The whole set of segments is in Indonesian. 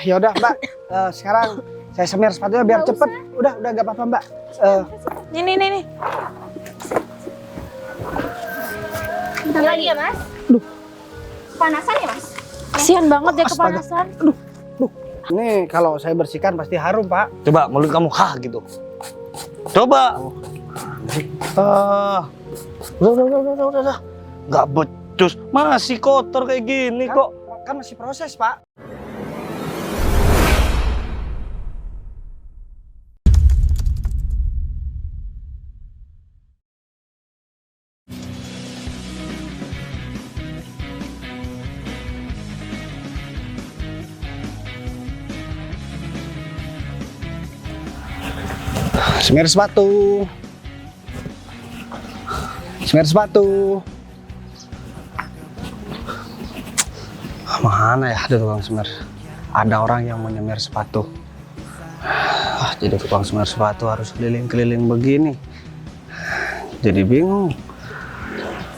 Ya udah Mbak, sekarang saya semir sepatunya biar cepet. Udah gak apa-apa Mbak. Nih. Bentar lagi ya Mas. Duh. Panasan ya Mas? Kasihan banget ya Astaga. kepanasan. Duh. Ini kalau saya bersihkan pasti harum Pak. Coba mulut kamu gitu. Coba. Udah. Nggak becus. Masih kotor kayak gini kok. Kan masih proses Pak. Semir sepatu. Mana ya ada tukang semir? Ada orang yang mau nyemir sepatu. Jadi tukang semir sepatu harus keliling-keliling begini. Jadi bingung.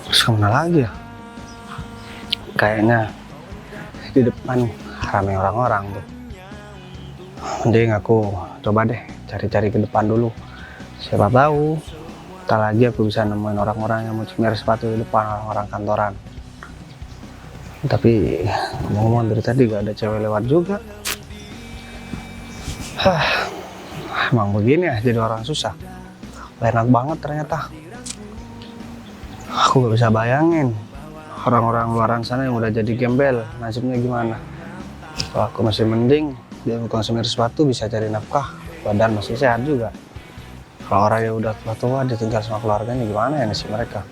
Terus kemana lagi ya? Kayaknya di depan ramai orang-orang tuh. Mending aku coba deh cari-cari ke depan dulu. Siapa tahu tak lagi aku bisa nemuin orang-orang yang mau semir sepatu di depan, orang-orang kantoran. Tapi ngomong dari tadi gak ada cewek lewat juga. Emang begini ya jadi orang susah. Enak banget ternyata. Aku gak bisa bayangin orang-orang luaran sana yang udah jadi gembel nasibnya gimana. Kalau aku masih mending dia tukang semir sepatu bisa cari nafkah, badan masih sehat juga. Kalau orang yang udah tua-tua ditinggal sama keluarganya gimana ya nasib mereka.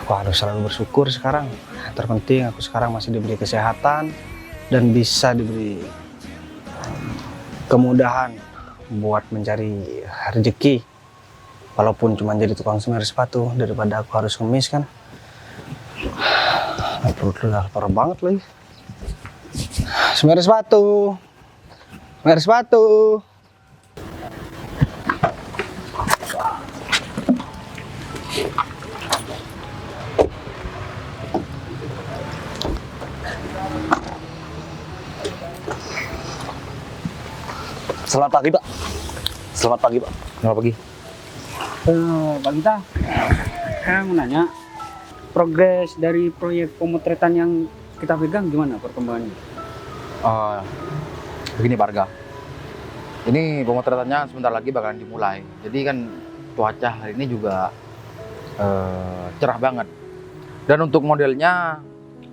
Aku harus selalu bersyukur sekarang. Terpenting aku sekarang masih diberi kesehatan dan bisa diberi kemudahan buat mencari rezeki. Walaupun cuma jadi tukang semir sepatu daripada aku harus ngemis kan. Perut udah lapar banget lagi. Semir sepatu. Selamat pagi, Pak. Selamat pagi, Pak. Selamat pagi. Pak Gita, saya mau nanya, progres dari proyek pemotretan yang kita pegang gimana perkembangannya? Begini, Pak Arga. Ini pemotretannya sebentar lagi bakalan dimulai. Jadi kan cuaca hari ini juga cerah banget. Dan untuk modelnya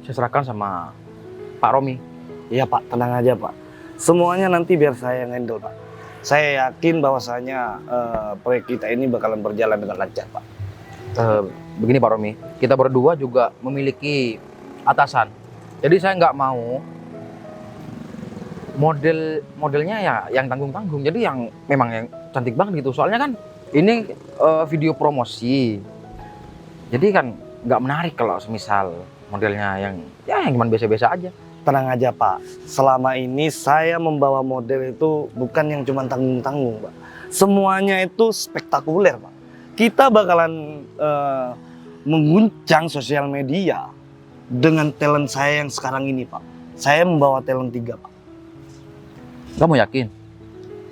saya serahkan sama Pak Romi. Iya Pak, tenang aja Pak. Semuanya nanti biar saya yang handle Pak. Saya yakin bahwasanya proyek kita ini bakalan berjalan dengan lancar Pak. Begini Pak Romi, kita berdua juga memiliki atasan. Jadi saya nggak mau modelnya ya yang tanggung-tanggung. Jadi yang memang yang cantik banget gitu. Soalnya kan ini video promosi. Jadi kan nggak menarik kalau semisal modelnya yang cuma biasa-biasa aja. Tenang aja Pak, selama ini saya membawa model itu bukan yang cuma tanggung-tanggung Pak. Semuanya itu spektakuler Pak. Kita bakalan mengguncang sosial media dengan talent saya yang sekarang ini Pak. Saya membawa talent 3 Pak. Kamu yakin?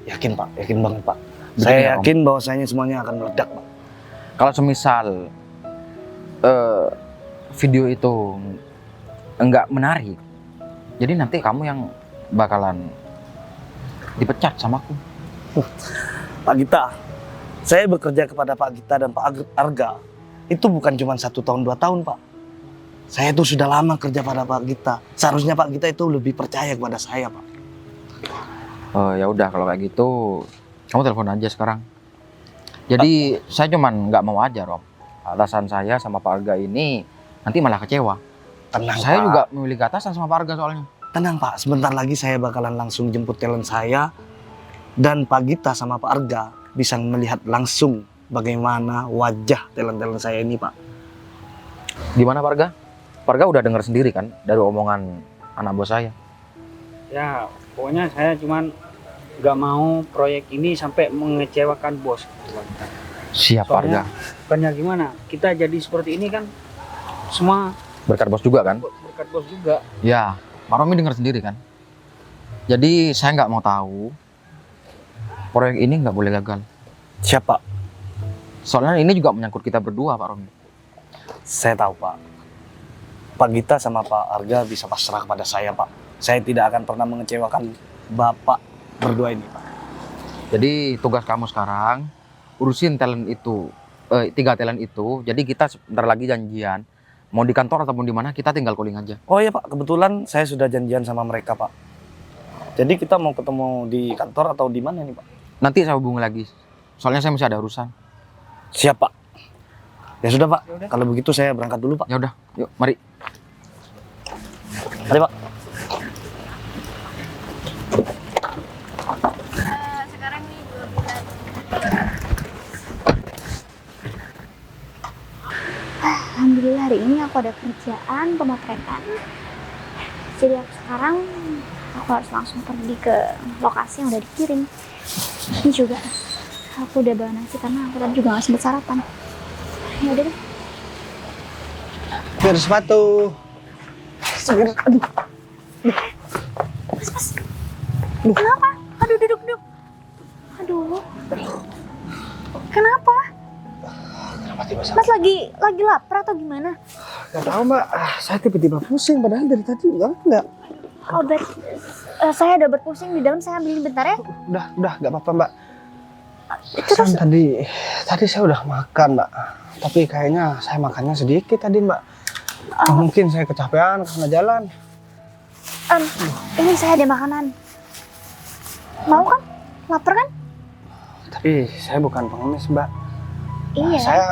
Yakin Pak, yakin banget Pak. Betul Saya ya, yakin bahwasanya semuanya akan meledak Pak. Kalau semisal video itu enggak menarik, jadi nanti kamu yang bakalan dipecat sama aku. Pak Gita, saya bekerja kepada Pak Gita dan Pak Arga itu bukan cuma 1 tahun 2 tahun Pak. Saya itu sudah lama kerja pada Pak Gita. Seharusnya Pak Gita itu lebih percaya kepada saya Pak. Ya udah kalau kayak gitu, kamu telepon aja sekarang. Jadi saya cuman nggak mau aja Rom. Atasan saya sama Pak Arga ini nanti malah kecewa. Tenang Saya Pak. juga memiliki atasan sama Pak Arga soalnya. Tenang Pak, sebentar lagi saya bakalan langsung jemput talent saya dan Pak Gita sama Pak Arga bisa melihat langsung bagaimana wajah talent-talent saya ini Pak. Gimana Pak Arga? Pak Arga udah dengar sendiri kan dari omongan anak bos saya. Ya, pokoknya saya cuman nggak mau proyek ini sampai mengecewakan bos. Siap Pak Arga. Bukannya gimana, kita jadi seperti ini kan semua Berkat bos juga kan? berkat bos juga. Ya, Pak Romi dengar sendiri kan. Jadi saya nggak mau tahu proyek ini nggak boleh gagal. Siapa? Soalnya ini juga menyangkut kita berdua, Pak Romi. Saya tahu, Pak. Pak Gita sama Pak Arga bisa pasrah kepada saya, Pak. Saya tidak akan pernah mengecewakan Bapak berdua ini, Pak. Jadi tugas kamu sekarang urusin talent itu, 3 talent itu. Jadi kita sebentar lagi janjian. Mau di kantor ataupun di mana, kita tinggal calling aja. Oh iya, Pak. Kebetulan saya sudah janjian sama mereka, Pak. Jadi kita mau ketemu di kantor atau di mana nih, Pak? Nanti saya hubungi lagi. Soalnya saya masih ada urusan. Siap, Pak. Ya sudah, Pak. Kalau begitu saya berangkat dulu, Pak. Ya udah, yuk mari. Mari, Pak. Sekarang nih 2 bulan. Alhamdulillah hari ini aku ada kerjaan pemotretan. Jadi sekarang aku harus langsung pergi ke lokasi yang udah dikirim. Ini juga aku udah bawa nasi karena aku tadi juga gak sempet sarapan. Ya udah deh. Biar sepatu. Aduh. Mas. Kenapa? Aduh, duduk. Aduh. Kenapa? Mas lagi lapar atau gimana? Gak tahu mbak, saya tiba-tiba pusing padahal dari tadi enggak. Obat. Saya ada obat pusing di dalam, saya ambilin bentar ya. Udah gak apa-apa mbak. Terus Tadi saya udah makan mbak, tapi kayaknya saya makannya sedikit tadi mbak. Mungkin saya kecapean karena jalan. Ini saya ada makanan. Mau kan? Lapar kan? Tapi saya bukan pengemis mbak. Iya. Saya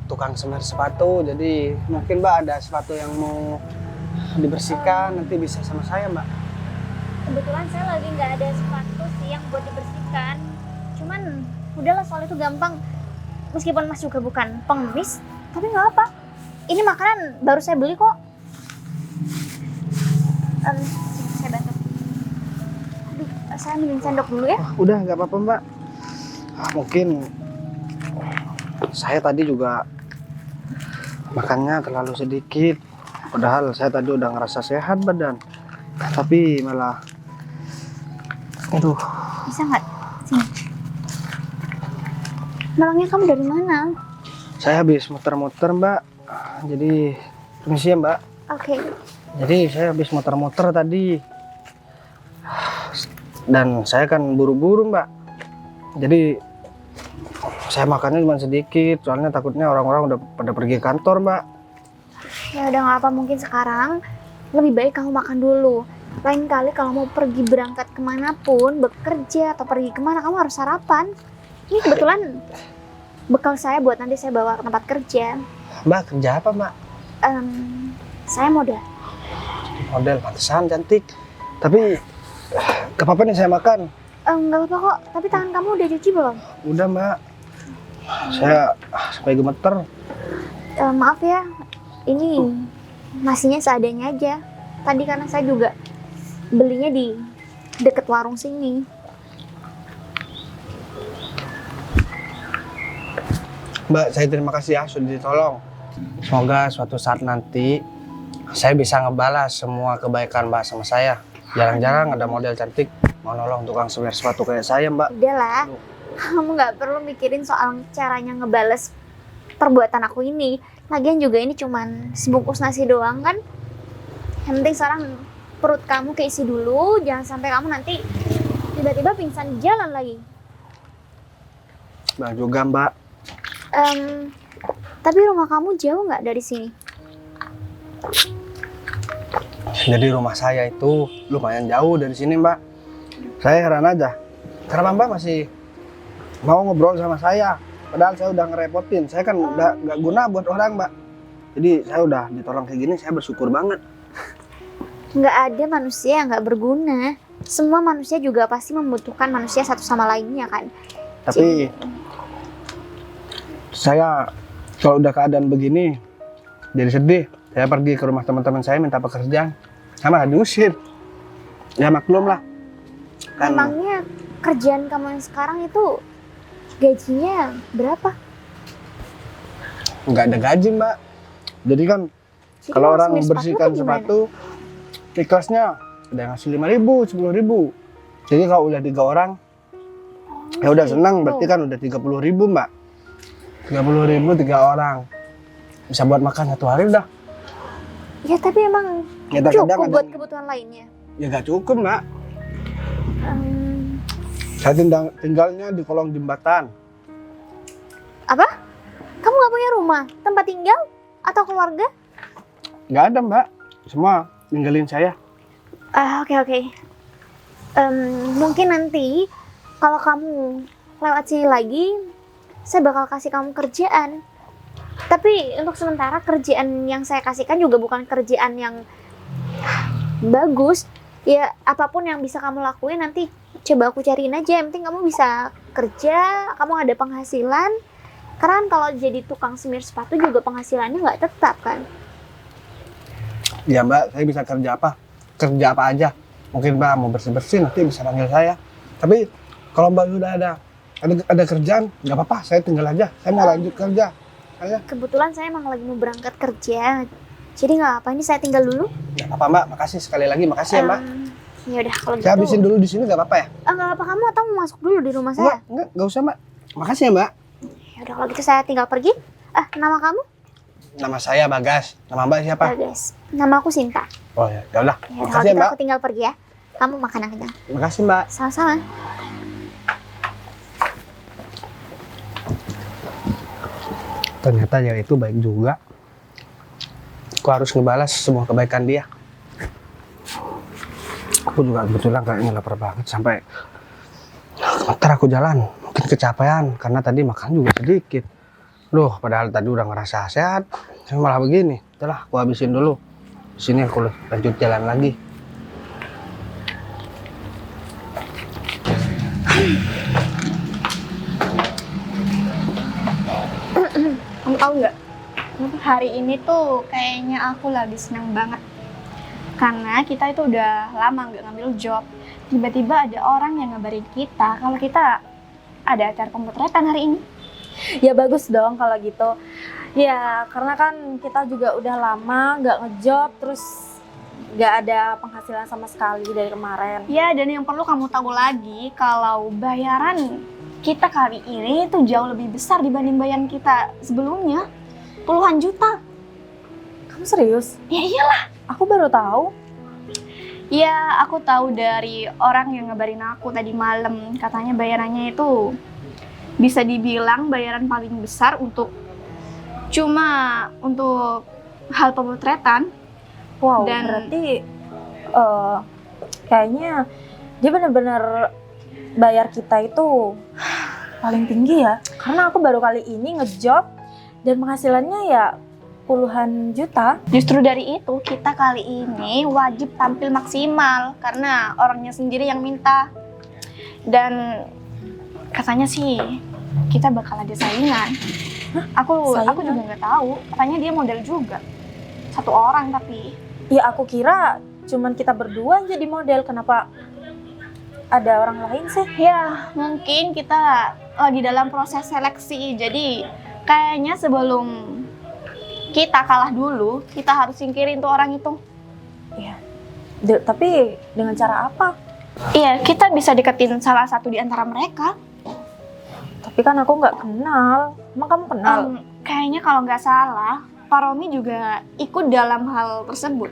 tukang semir sepatu, jadi mungkin mbak ada sepatu yang mau dibersihkan nanti bisa sama saya mbak. Kebetulan saya lagi nggak ada sepatu sih yang buat dibersihkan. Cuman udahlah, soal itu gampang. Meskipun Mas juga bukan pengemis, tapi nggak apa. Ini makanan baru saya beli kok. Sini, saya bantu. Aduh, saya ambilin sendok dulu ya. Udah nggak apa-apa mbak. Mungkin saya tadi juga makannya terlalu sedikit. Padahal saya tadi udah ngerasa sehat badan. Tapi malah, aduh. Bisa nggak? Sini. Memangnya kamu dari mana? Saya habis muter-muter mbak. Jadi permisi ya mbak. Oke. Jadi saya habis muter-muter tadi. Dan saya kan buru-buru mbak. Jadi saya makannya cuma sedikit, soalnya takutnya orang-orang udah pada pergi kantor mbak. Ya udah nggak apa, mungkin sekarang lebih baik kamu makan dulu. Lain kali kalau mau pergi berangkat kemanapun, bekerja atau pergi kemana, kamu harus sarapan. Ini kebetulan bekal saya buat nanti saya bawa ke tempat kerja. Mbak kerja apa mbak? Saya model. Model, pantesan cantik. Tapi gak apa-apa nih saya makan. Nggak apa-apa kok, tapi tangan kamu udah cuci belum? Udah mbak. Saya sampai gemeter. Maaf ya, ini nasinya seadanya aja. Tadi karena saya juga belinya di deket warung sini. Mbak, saya terima kasih ya sudah ditolong. Semoga suatu saat nanti saya bisa ngebalas semua kebaikan mbak sama saya. Jarang-jarang ada model cantik mau nolong tukang semir sepatu kayak saya mbak. Udahlah, kamu nggak perlu mikirin soal caranya ngebales perbuatan aku ini. Lagian juga ini cuman sebungkus nasi doang kan. Yang penting sekarang perut kamu keisi dulu, jangan sampai kamu nanti tiba-tiba pingsan di jalan lagi. Bang juga mbak. Tapi rumah kamu jauh nggak dari sini? Jadi rumah saya itu lumayan jauh dari sini mbak. Saya heran aja, kenapa mbak masih mau ngobrol sama saya? Padahal saya udah ngerepotin, saya kan udah gak guna buat orang mbak. Jadi saya udah ditolong kayak gini, saya bersyukur banget. Nggak ada manusia yang nggak berguna. Semua manusia juga pasti membutuhkan manusia satu sama lainnya kan. Tapi saya kalau udah keadaan begini jadi sedih. Saya pergi ke rumah teman-teman saya minta pekerjaan, sama diusir. Ya maklum lah. Kan Emangnya kerjaan kamu yang sekarang itu gajinya berapa? nggak ada gaji mbak. Jadi kan Jadi kalau harus orang semir membersihkan tuh gimana? sepatu, ikhlasnya ada yang ngasih 5.000, 10.000. Jadi kalau udah 3 orang, ya udah senang, berarti kan udah 30.000 Mbak. 30.000 3 orang. Bisa buat makan 1 hari udah. Ya tapi emang Ya, kadang-kadang cukup ada- buat kebutuhan lainnya. Ya gak cukup Mbak. Em, Saya tinggalnya di kolong jembatan. apa? Kamu nggak punya rumah, tempat tinggal, atau keluarga? Gak ada Mbak. Semua ninggalin saya. Oke. Mungkin nanti kalau kamu lewat sini lagi, saya bakal kasih kamu kerjaan. Tapi untuk sementara kerjaan yang saya kasihkan juga bukan kerjaan yang bagus. Ya apapun yang bisa kamu lakuin nanti coba aku cariin aja. Yang penting kamu bisa kerja, kamu ada penghasilan. Karena kan kalau jadi tukang semir sepatu juga penghasilannya nggak tetap kan. Ya Mbak, saya bisa kerja apa? Kerja apa aja. Mungkin Mbak mau bersih-bersih nanti bisa panggil saya. Tapi kalau Mbak udah ada kerjaan, nggak apa-apa. Saya tinggal aja. Saya mau lanjut kerja. Saya Kebetulan saya emang lagi mau berangkat kerja. Jadi nggak apa, ini saya tinggal dulu. nggak apa-apa Mbak. Makasih sekali lagi. Makasih ya Mbak. Ya udah kalau gitu. Saya habisin dulu di sini nggak apa-apa ya? Nggak apa kamu atau mau masuk dulu di rumah saya? Nggak usah Mbak. Makasih ya Mbak. Ya udah kalau gitu saya tinggal pergi. Nama kamu? Nama saya Bagas. Nama Mbak siapa? Bagas. Nama aku Sinta. Oh ya, ya udah. Ya udah kalau Makasih ya gitu Mbak. aku tinggal pergi ya. Kamu makan yang kenyang. Makasih Mbak. Sama-sama. Ternyata dia itu baik juga. Aku harus ngebalas semua kebaikan dia. Aku juga kebetulan kayaknya lapar banget sampai ntar aku jalan mungkin kecapean karena tadi makan juga sedikit. Loh, padahal tadi udah ngerasa sehat, saya malah begini. Udahlah, aku habisin dulu. Di sini aku lanjut jalan lagi. Kamu tahu nggak? Hari ini tuh kayaknya aku lagi senang banget. Karena kita itu udah lama nggak ngambil job. Tiba-tiba ada orang yang ngabarin kita kalau kita ada acara pemotretan hari ini. Ya bagus dong kalau gitu. Ya karena kan kita juga udah lama nggak ngejob, terus nggak ada penghasilan sama sekali dari kemarin. Ya, dan yang perlu kamu tahu lagi kalau bayaran kita kali ini tuh jauh lebih besar dibanding bayaran kita sebelumnya. Puluhan juta. Kamu serius? Ya iyalah. Aku baru tahu. Ya, aku tahu dari orang yang ngabarin aku tadi malam. Katanya bayarannya itu bisa dibilang bayaran paling besar untuk hal pemotretan. Wow, Dan- berarti kayaknya dia benar-benar bayar kita itu paling tinggi ya. Karena aku baru kali ini ngejob dan penghasilannya ya puluhan juta. Justru dari itu kita kali ini wajib tampil maksimal karena orangnya sendiri yang minta. Dan katanya sih kita bakal ada saingan. Aku Saingan? juga nggak tahu. Katanya dia model juga. Satu orang tapi. Ya aku kira cuman kita berdua jadi model, kenapa ada orang lain sih? Ya, mungkin kita lagi dalam proses seleksi. Jadi kayaknya sebelum kita kalah dulu, kita harus singkirin tuh orang itu. Tapi dengan cara apa? Iya, kita bisa deketin salah satu di antara mereka. Tapi kan aku nggak kenal. Emang kamu kenal? Kayaknya kalau nggak salah, Pak Romi juga ikut dalam hal tersebut.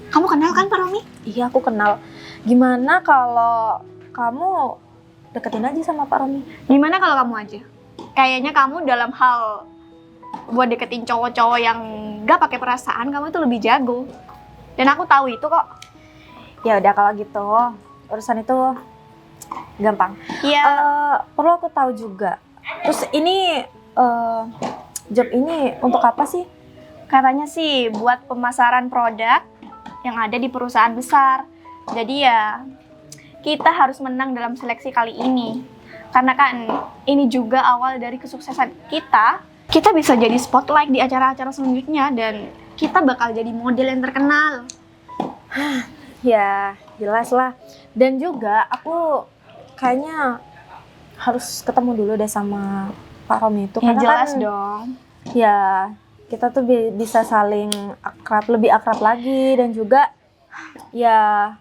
Kamu kenal kan Pak Romi? Iya aku kenal. Gimana kalau kamu deketin aja sama Pak Romi? Gimana kalau kamu aja? Kayaknya kamu dalam hal buat deketin cowok-cowok yang nggak pakai perasaan, kamu itu lebih jago. Dan aku tahu itu kok. Ya udah kalau gitu urusan itu gampang. Iya. Perlu aku tahu juga. Terus ini job ini untuk apa sih? Katanya sih buat pemasaran produk yang ada di perusahaan besar. Jadi ya kita harus menang dalam seleksi kali ini. Karena kan ini juga awal dari kesuksesan kita. Kita bisa jadi spotlight di acara-acara selanjutnya dan kita bakal jadi model yang terkenal. Ya jelas lah. Dan juga aku kayaknya harus ketemu dulu deh sama Pak Romi itu. Ya Karena jelas kan, dong. ya kita tuh bisa saling akrab, lebih akrab lagi, dan juga Ya,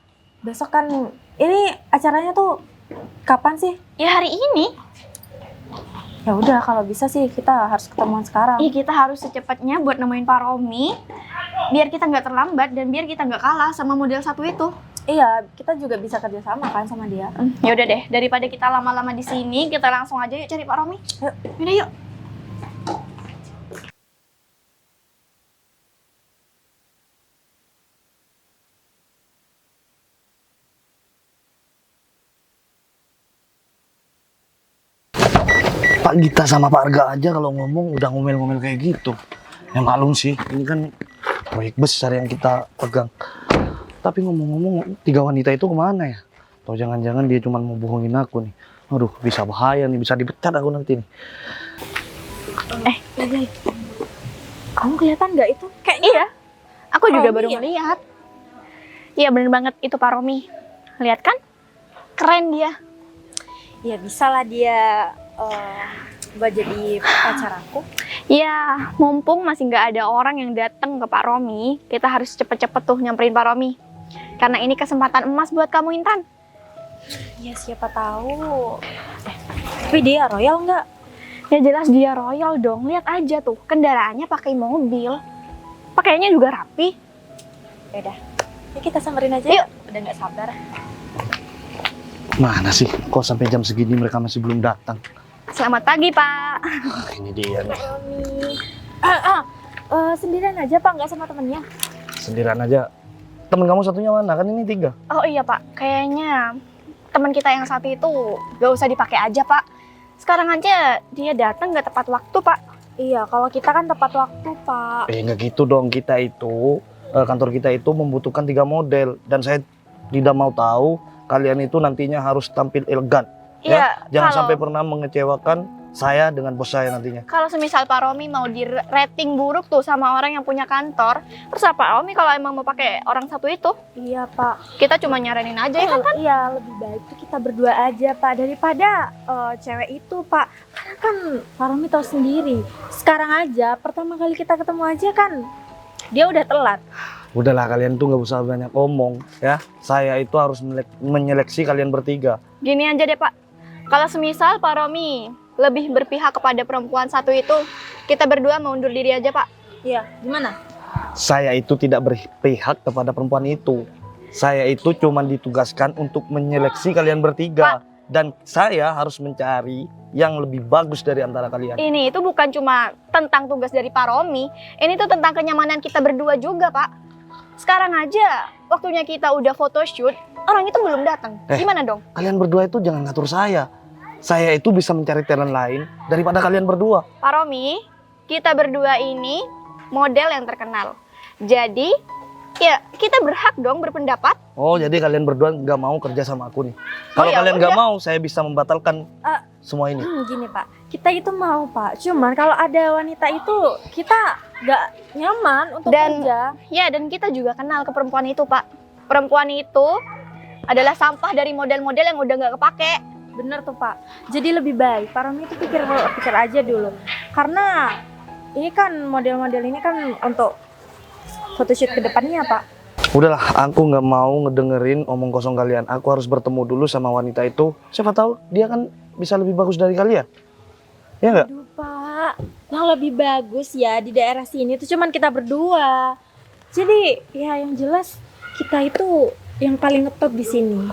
besok kan ini acaranya tuh kapan sih? Ya hari ini. Ya udah kalau bisa sih kita harus ketemuan sekarang. Kita harus secepatnya buat nemuin Pak Romi. Biar kita nggak terlambat dan biar kita nggak kalah sama model satu itu. Iya, kita juga bisa kerjasama kan sama dia. Ya udah deh, daripada kita lama-lama di sini, kita langsung aja yuk cari Pak Romi. Yuk. Yaudah yuk. Pak Gita sama Pak Arga aja kalau ngomong udah ngomel-ngomel kayak gitu. Ya malum sih, ini kan proyek besar yang kita pegang. Tapi ngomong-ngomong, 3 wanita itu kemana ya? Atau jangan-jangan dia cuma mau bohongin aku nih. Aduh, bisa bahaya nih, bisa dipecat aku nanti nih. Lagi. Kamu kelihatan nggak itu? Kayak iya. Aku juga Romi baru ya? ngeliat. Iya bener banget itu Pak Romi. Lihat kan? Keren dia. Ya bisa lah dia buat jadi pacar aku. Ya, mumpung masih nggak ada orang yang datang ke Pak Romi, kita harus cepet-cepet tuh nyamperin Pak Romi. Karena ini kesempatan emas buat kamu, Intan. Ya siapa tahu. Tapi dia royal nggak? Ya jelas dia royal dong. Lihat aja tuh, kendaraannya pakai mobil. Pakaiannya juga rapi. Yaudah, ya kita samperin aja. Yuk. Udah nggak sabar. Mana sih? Kok sampai jam segini mereka masih belum datang? Selamat pagi, Pak. Ini dia nih. Sendirian aja Pak, nggak sama temennya. Sendirian aja. Temen kamu satunya mana? Kan ini 3. Oh iya, Pak. Kayaknya teman kita yang satu itu gak usah dipakai aja, Pak. Sekarang aja dia datang gak tepat waktu, Pak. Iya, kalau kita kan tepat waktu Pak. Nggak gitu dong, kita itu kantor kita itu membutuhkan 3 model dan saya tidak mau tahu kalian itu nantinya harus tampil elegan. Iya, Jangan kalau- sampai pernah mengecewakan saya dengan bos saya nantinya. Kalau semisal Pak Romi mau di rating buruk tuh sama orang yang punya kantor, terus Pak Romi kalau emang mau pakai orang satu itu, Iya Pak. kita cuma nyaranin aja ya kan? Iya, lebih baik tuh kita berdua aja Pak daripada cewek itu Pak. Karena kan Pak Romi tahu sendiri. Sekarang aja pertama kali kita ketemu aja kan dia udah telat. Udahlah, kalian tuh nggak usah banyak ngomong ya. Saya itu harus menyeleksi kalian bertiga. Gini aja deh Pak, kalau semisal Pak Romi lebih berpihak kepada perempuan satu itu, kita berdua mau undur diri aja Pak. Iya, gimana? Saya itu tidak berpihak kepada perempuan itu. Saya itu cuma ditugaskan untuk menyeleksi kalian bertiga. Dan saya harus mencari yang lebih bagus dari antara kalian. Ini itu bukan cuma tentang tugas dari Pak Romi, ini tuh tentang kenyamanan kita berdua juga Pak. Sekarang aja waktunya kita udah photoshoot, orang itu belum datang. Gimana dong? Kalian berdua itu jangan ngatur saya. Saya itu bisa mencari talent lain daripada kalian berdua. Pak Romi, kita berdua ini model yang terkenal. Jadi, ya kita berhak dong berpendapat. Oh, jadi kalian berdua nggak mau kerja sama aku nih. Kalau ya kalian nggak udah. mau, saya bisa membatalkan semua ini. Gini Pak, kita itu mau Pak. Cuman kalau ada wanita itu kita nggak nyaman untuk Dan- kerja. Ya, dan kita juga kenal ke perempuan itu, Pak. Perempuan itu adalah sampah dari model-model yang udah nggak kepake. Bener tuh Pak. Jadi lebih baik Pak Romi itu pikir aja dulu. Karena ini kan model-model ini kan untuk photoshoot ke depannya Pak. Udahlah, aku nggak mau ngedengerin omong kosong kalian. Aku harus bertemu dulu sama wanita itu. Siapa tahu dia kan bisa lebih bagus dari kalian. Ya nggak? Aduh Pak, yang lebih bagus ya di daerah sini tuh cuman kita berdua. Jadi ya yang jelas kita itu yang paling ngetop di sini.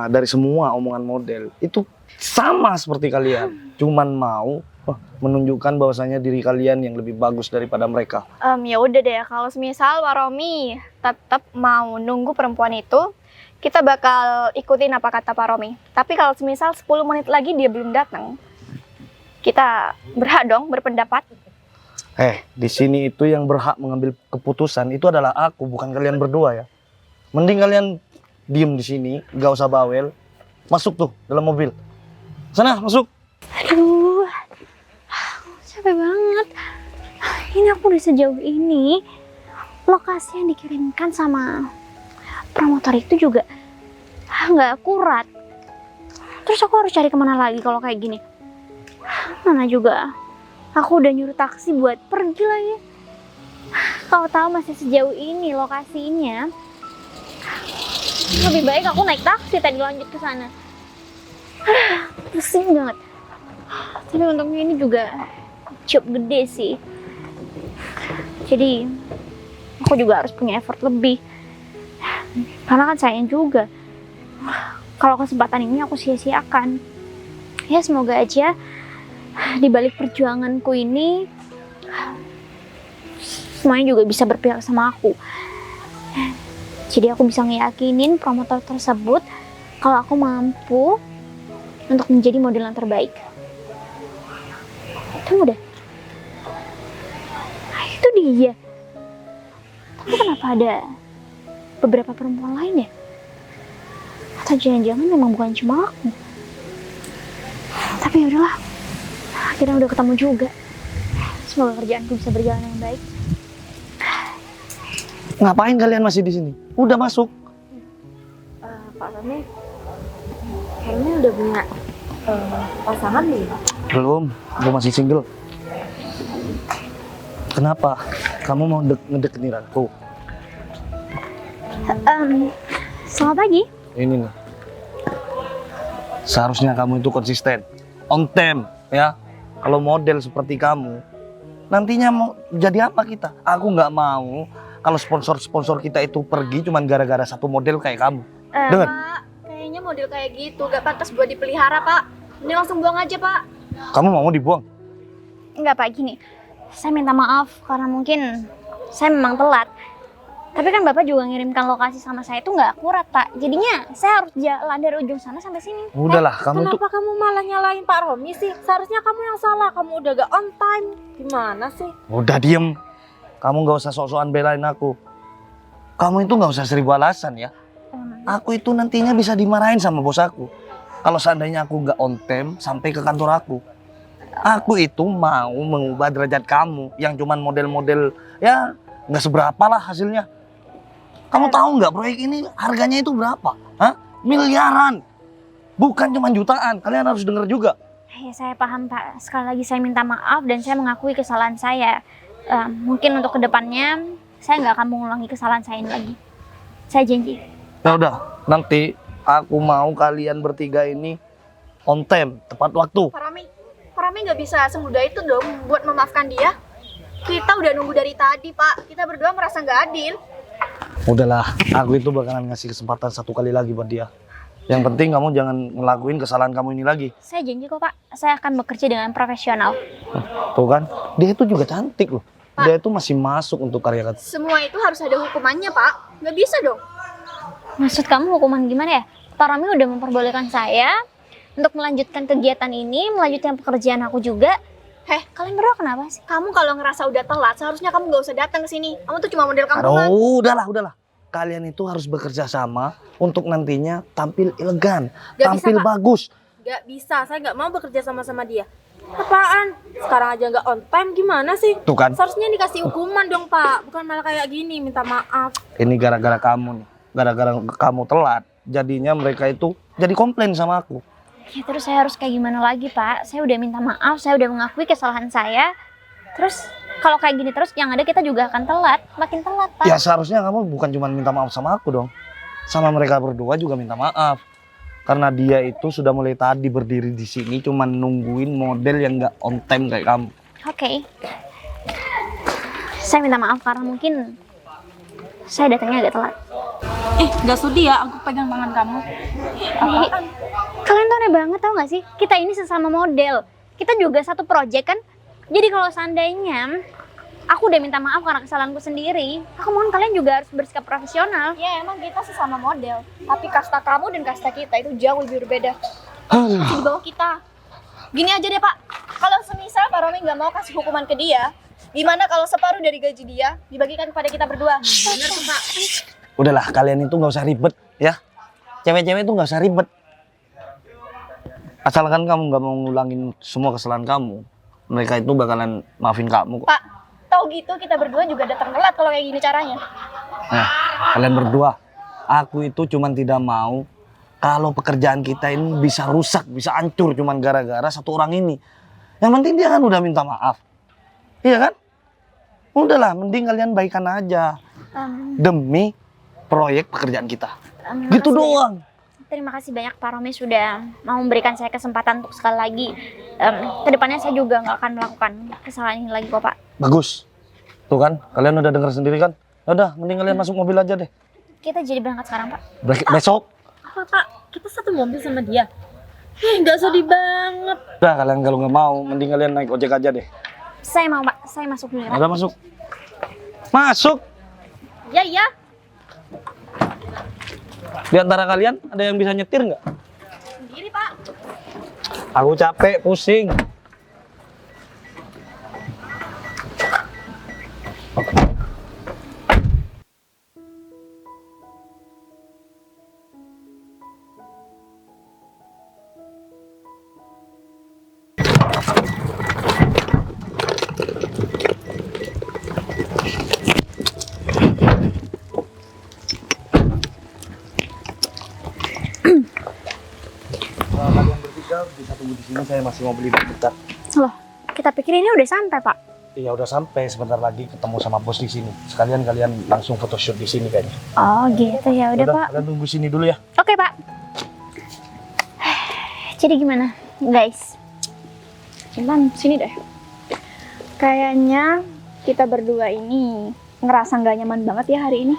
Dari semua omongan model itu sama seperti kalian. Cuman mau menunjukkan bahwasanya diri kalian yang lebih bagus daripada mereka. Ya udah deh, kalau semisal Pak Romi tetap mau nunggu perempuan itu, kita bakal ikutin apa kata Pak Romi. Tapi kalau semisal 10 menit lagi dia belum datang, kita berhak dong berpendapat. Di sini itu yang berhak mengambil keputusan itu adalah aku, bukan kalian berdua ya. Mending kalian diem di sini, gak usah bawel. Masuk tuh dalam mobil. Sana, masuk. Aduh, capek banget. Ini aku udah sejauh ini, lokasi yang dikirimkan sama promotor itu juga nggak akurat. Terus aku harus cari kemana lagi kalau kayak gini? Mana juga, aku udah nyuruh taksi buat pergi lagi. Kalau tahu masih sejauh ini lokasinya, Lebih baik aku naik taksi tadi lanjut ke sana. Pusing banget. Tapi untungnya ini juga job gede sih. Jadi aku juga harus punya effort lebih. Karena kan sayang juga kalau kesempatan ini aku sia-siakan. Ya semoga aja di balik perjuanganku ini semuanya juga bisa berpihak sama aku. Jadi aku bisa ngeyakinin promotor tersebut kalau aku mampu untuk menjadi model yang terbaik. Tunggu deh. Itu dia. Tapi kenapa ada beberapa perempuan lain ya? Atau jangan-jangan memang bukan cuma aku? Tapi yaudahlah, akhirnya udah ketemu juga. Semoga kerjaanku bisa berjalan dengan baik. Ngapain kalian masih di sini? Udah masuk. Pak Rami, kayaknya udah punya pasangan nih. Belum, gue masih single. Kenapa? Kamu mau ngedeketin aku? Selamat pagi. Ini nih. Seharusnya kamu itu konsisten, on time, ya. Kalau model seperti kamu, nantinya mau jadi apa kita? Aku nggak mau kalau sponsor-sponsor kita itu pergi cuman gara-gara satu model kayak kamu. Dengar? Pak, kayaknya model kayak gitu gak pantas buat dipelihara, Pak. Ini langsung buang aja, Pak. Kamu mau dibuang? Enggak Pak, gini. Saya minta maaf karena mungkin saya memang telat. Tapi kan Bapak juga ngirimkan lokasi sama saya itu nggak akurat, Pak. Jadinya saya harus jalan dari ujung sana sampai sini. Udahlah, kamu tuh. Kenapa kamu malah nyalain Pak Romi sih? Seharusnya kamu yang salah, kamu udah gak on time. Gimana sih? Udah diem. Kamu nggak usah sok-sokan belain aku. Kamu itu nggak usah seribu alasan ya. Aku itu nantinya bisa dimarahin sama bos aku. Kalau seandainya aku nggak on time sampai ke kantor aku. Aku itu mau mengubah derajat kamu yang cuman model-model ya nggak seberapa lah hasilnya. Kamu tahu nggak proyek ini harganya itu berapa? Hah? Miliaran. Bukan cuma jutaan. Kalian harus dengar juga. Ya saya paham Pak. Sekali lagi saya minta maaf dan saya mengakui kesalahan saya. Mungkin untuk kedepannya saya nggak akan mengulangi kesalahan saya ini lagi. Saya janji. Ya udah, nanti aku mau kalian bertiga ini on time, tepat waktu. Pak Rami nggak bisa semudah itu dong buat memaafkan dia. Kita udah nunggu dari tadi, Pak. Kita berdua merasa nggak adil. Udahlah, aku itu bakalan ngasih kesempatan satu kali lagi buat dia. Yang penting kamu jangan ngelakuin kesalahan kamu ini lagi. Saya janji kok Pak. Saya akan bekerja dengan profesional. Tuh kan, dia itu juga cantik loh. Dia itu masih masuk untuk karya. Semua itu harus ada hukumannya, Pak. Nggak bisa dong. Maksud kamu hukuman gimana ya? Pak Rami udah memperbolehkan saya untuk melanjutkan kegiatan ini, melanjutkan pekerjaan aku juga. Kalian berdua kenapa sih? Kamu kalau ngerasa udah telat, seharusnya kamu nggak usah datang ke sini. Kamu tuh cuma model kampungan. Aduh, udahlah. Kalian itu harus bekerja sama untuk nantinya tampil elegan, Gak tampil bisa, Pak. bagus. Gak bisa, saya gak mau bekerja sama dia. Apaan? Sekarang aja gak on time, gimana sih? Tuh kan, Seharusnya dikasih hukuman dong Pak, bukan malah kayak gini, minta maaf. ini gara-gara kamu nih. Gara-gara kamu telat, jadinya mereka itu jadi komplain sama aku. Ya terus saya harus kayak gimana lagi Pak? Saya udah minta maaf, saya udah mengakui kesalahan saya. Terus kalau kayak gini terus yang ada kita juga akan telat, makin telat Pak. Ya seharusnya kamu bukan cuma minta maaf sama aku dong. Sama mereka berdua juga minta maaf. Karena dia itu sudah mulai tadi berdiri di sini cuma nungguin model yang nggak on time kayak kamu. Oke. Saya minta maaf karena mungkin saya datangnya agak telat. Gak sudi ya aku pegang tangan kamu. Kalian tuh aneh banget tau gak sih? Kita ini sesama model. Kita juga satu project kan? Jadi kalau seandainya aku udah minta maaf karena kesalahanku sendiri, aku mohon kalian juga harus bersikap profesional. Ya emang kita sesama model. Tapi kasta kamu dan kasta kita itu jauh lebih berbeda. Masih di bawah kita. Gini aja deh Pak, kalau semisal Pak Romi nggak mau kasih hukuman ke dia, gimana kalau separuh dari gaji dia dibagikan kepada kita berdua? Bener tuh Pak. Udahlah, kalian itu nggak usah ribet ya. Cewek-cewek itu nggak usah ribet. Asalkan kamu nggak mau ngulangin semua kesalahan kamu, mereka itu bakalan maafin kamu kok. Pak, tahu gitu kita berdua juga datang telat kalau kayak gini caranya. Nah, kalian berdua, aku itu cuman tidak mau kalau pekerjaan kita ini bisa rusak, bisa hancur cuman gara-gara satu orang ini. Yang penting dia kan udah minta maaf. Iya kan? Udahlah, mending kalian baikan aja. Demi proyek pekerjaan kita. Gitu makasih banyak. doang. Terima kasih banyak Pak Romi sudah mau memberikan saya kesempatan untuk sekali lagi. Kedepannya saya juga nggak akan melakukan kesalahan ini lagi kok Pak. Bagus. Tuh kan, kalian udah dengar sendiri kan? Udah, mending kalian masuk mobil aja deh. Kita jadi berangkat sekarang Pak. Besok. Apa Pak? Kita satu mobil sama dia. Nggak sedih banget. Udah, kalian kalau nggak mau, mending kalian naik ojek aja deh. Saya mau Pak, saya masuk dulu ya Pak. Udah masuk. Masuk. Ya ya. Di antara kalian ada yang bisa nyetir nggak? Sendiri Pak. Aku capek, pusing. Kalian bertiga bisa tunggu di sini, saya masih mau beli bentar. Loh, kita pikir ini udah sampai Pak. Iya udah sampai, sebentar lagi ketemu sama bos di sini. Sekalian kalian langsung photoshoot di sini kayaknya. Oh gitu ya udah Pak. Kalian tunggu sini dulu ya. Oke Pak. Jadi gimana guys? Cuman sini deh. Kayaknya kita berdua ini ngerasa nggak nyaman banget ya hari ini.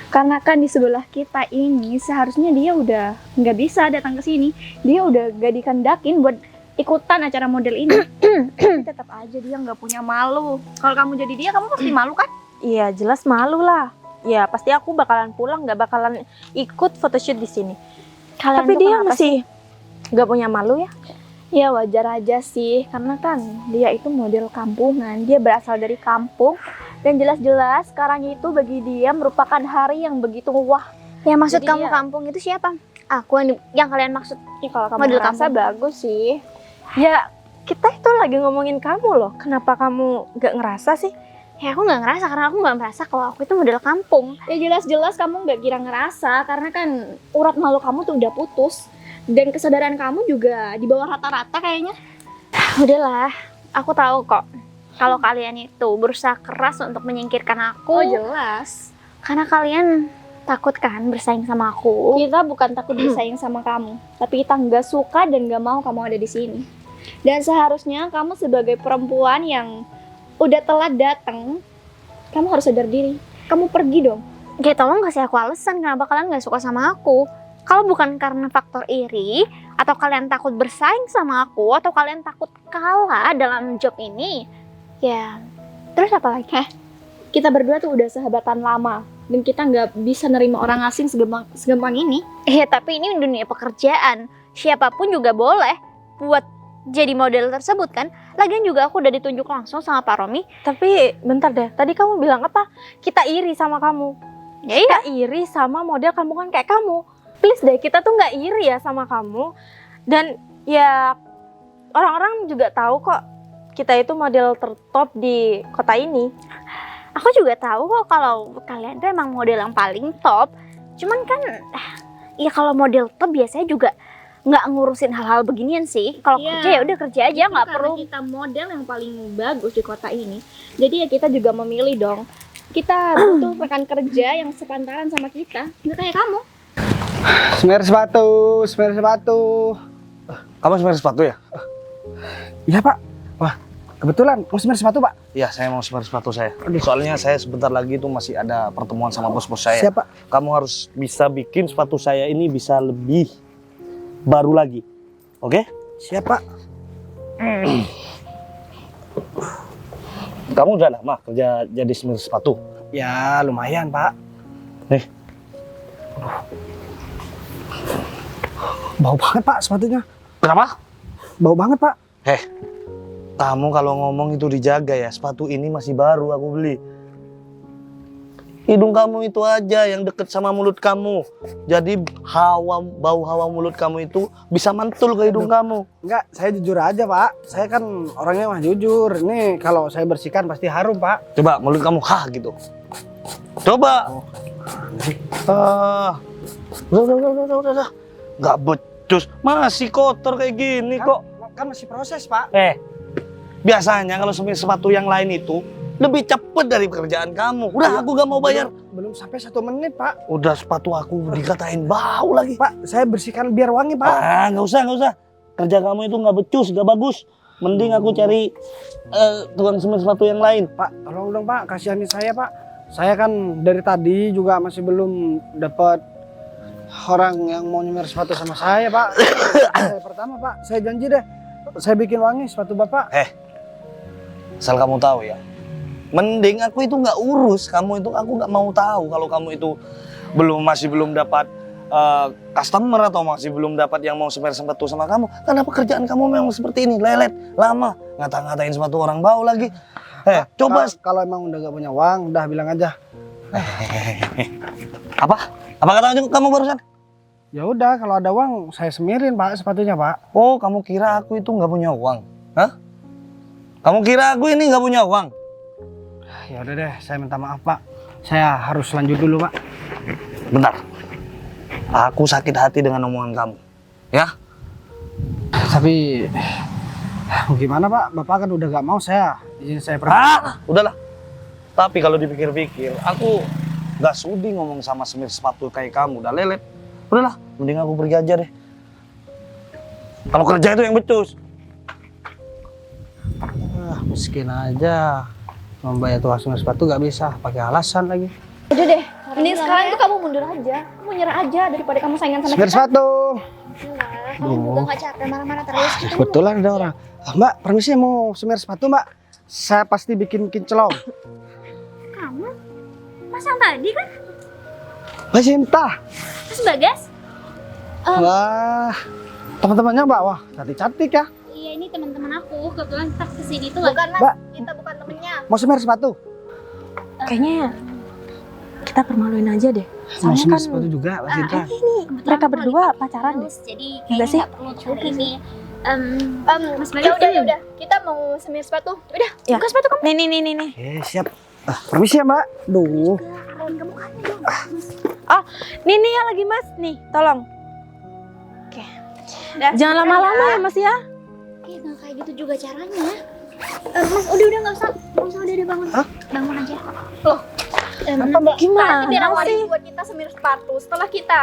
Karena kan di sebelah kita ini seharusnya dia udah nggak bisa datang ke sini. Dia udah gak dikandakin buat ikutan acara model ini. Tapi tetap aja dia nggak punya malu. Kalau kamu jadi dia, kamu pasti malu kan? Iya jelas malu lah. Ya pasti aku bakalan pulang, nggak bakalan ikut photoshoot di sini. Kalian Tapi tuh dia kenapa masih nggak punya malu ya? Ya wajar aja sih, karena kan dia itu model kampungan. Dia berasal dari kampung. Dan jelas-jelas sekarang itu bagi dia merupakan hari yang begitu wah. Ya maksud Jadi kamu ya- kampung itu siapa? Aku yang kalian maksud. Ya kalau kamu Model ngerasa kampung. bagus sih. Ya kita itu lagi ngomongin kamu loh. Kenapa kamu nggak ngerasa sih? Ya aku nggak ngerasa karena aku nggak merasa kalau aku itu model kampung. Ya jelas-jelas kamu nggak kira ngerasa karena kan urat malu kamu tuh udah putus. Dan kesadaran kamu juga di bawah rata-rata kayaknya. Udahlah, aku tahu kok kalau kalian itu berusaha keras untuk menyingkirkan aku. Oh jelas. Karena kalian takut kan bersaing sama aku. Kita bukan takut bersaing sama kamu, tapi kita nggak suka dan nggak mau kamu ada di sini. Dan seharusnya kamu sebagai perempuan yang udah telat datang, kamu harus sadar diri. Kamu pergi dong. Kayak tolong kasih aku alasan kenapa kalian nggak suka sama aku. Kalau bukan karena faktor iri, atau kalian takut bersaing sama aku, atau kalian takut kalah dalam job ini, ya terus apa lagi? Kita berdua tuh udah sahabatan lama dan kita nggak bisa nerima orang asing segampang ini. Tapi ini dunia pekerjaan. Siapapun juga boleh buat jadi model tersebut kan. Lagian juga aku udah ditunjuk langsung sama Pak Romi. Tapi bentar deh, tadi kamu bilang apa? Kita iri sama kamu. Ya iya. Kita iri sama model kamu kan kayak kamu. Please deh, kita tuh nggak iri ya sama kamu. Dan ya orang-orang juga tahu kok kita itu model tertop di kota ini. Aku juga tahu kok kalau kalian tuh emang model yang paling top. Cuman kan ya kalau model top biasanya juga nggak ngurusin hal-hal beginian sih. Kalau Iya. kerja ya udah kerja aja, nggak Karena perlu. kita model yang paling bagus di kota ini. Jadi ya kita juga memilih dong. Kita butuh rekan kerja yang sepantaran sama kita. Nggak kayak kamu. Semer sepatu, semer sepatu. Kamu semer sepatu ya? Iya Pak. Wah, kebetulan mau semer sepatu Pak. Iya, saya mau semer sepatu saya. Soalnya saya sebentar lagi itu masih ada pertemuan sama bos-bos saya. Siapa? Kamu harus bisa bikin sepatu saya ini bisa lebih baru lagi. Oke? Siapa? Kamu udah lama kerja jadi semer sepatu? Ya lumayan Pak. Nih. Bau banget Pak sepatunya. Kenapa? Bau banget Pak. Kamu kalau ngomong itu dijaga ya. Sepatu ini masih baru aku beli. Hidung kamu itu aja yang deket sama mulut kamu. Jadi bau hawa mulut kamu itu bisa mantul ke hidung kamu. Enggak, saya jujur aja Pak. Saya kan orangnya mah jujur. Ini kalau saya bersihkan pasti harum Pak. Coba mulut kamu gitu. Coba. Udah. Nggak becus. Masih kotor kayak gini kok. Kan masih proses Pak. Biasanya kalau sepatu yang lain itu lebih cepet dari pekerjaan kamu. Udah, aku gak mau bayar. Belum sampai 1 menit, Pak. Udah sepatu aku dikatain bau lagi. Pak, saya bersihkan biar wangi, Pak. Ah, nggak usah. Kerja kamu itu nggak becus, nggak bagus. Mending aku cari tukang semir sepatu yang lain. Pak, tolong dong, Pak. Kasihani saya, Pak. Saya kan dari tadi juga masih belum dapat orang yang mau nyemir sepatu sama saya, Pak. Saya pertama, Pak. Saya janji deh. Saya bikin wangi sepatu Bapak. Asal kamu tahu ya. Mending aku itu nggak urus kamu itu. Aku nggak mau tahu kalau kamu itu masih belum dapat customer atau masih belum dapat yang mau semir sepatu sama kamu. Karena pekerjaan kamu memang seperti ini, lelet, lama, ngata-ngatain sepatu orang bau lagi. Coba Kalau emang udah gak punya uang, udah bilang aja. Apa kata kamu barusan? Ya udah, kalau ada uang saya semirin, Pak, sepatunya, Pak. Oh, kamu kira aku itu nggak punya uang? Hah? Kamu kira aku ini nggak punya uang? Ya udah deh, saya minta maaf, Pak. Saya harus lanjut dulu, Pak. Bentar. Aku sakit hati dengan omongan kamu. Ya? Tapi gimana, Pak? Bapak kan udah gak mau saya pergi. Udahlah. Tapi kalau dipikir-pikir, aku nggak sudi ngomong sama semir sepatu kayak kamu. Udah lelet. Udahlah, mending aku pergi aja deh. Kalau kerja itu yang becus. Miskin aja. Membayar tukang semir sepatu gak bisa, pakai alasan lagi. Udah deh, mending sekarang tuh kamu mundur aja. Kamu nyerah aja daripada kamu saingan sama Semir kita. sepatu. Kamu juga nggak capek marah-marah terus. Kebetulan ada orang. Mbak, permisi mau semir sepatu, Mbak. Saya pasti bikin kinclong. Kamu? Mas yang tadi kan? Mbak Cinta. Mas Bagas? Wah, teman-temannya Mbak, wah cantik-cantik ya. Iya, ini teman-teman aku. Kebetulan pas kesini tuh Bukan mas, Mbak. kita bukan temennya. Mau semir sepatu? Kayaknya kita permaluin aja deh. Mau Soalnya semir kan sepatu juga, Mbak Cinta. ini mereka berdua pacaran deh. Jadi Enggak kayaknya sih? nggak perlu cari ini. Mas Ya Bagas, udah, kita mau semir sepatu. Udah, Ya. buka sepatu kamu. Nih. Oke, siap. Permisi ya, Mbak. Duh. Nih ya lagi Mas. Nih, tolong. Dah, Jangan lama-lama ya Mas ya. kayak nggak kayak gitu juga caranya. Mas, udah nggak usah udah bangun. Hah? Bangun aja. Apa, Mbak? Gimana Nanti biar sih? awalin buat kita semir sepatu. Setelah kita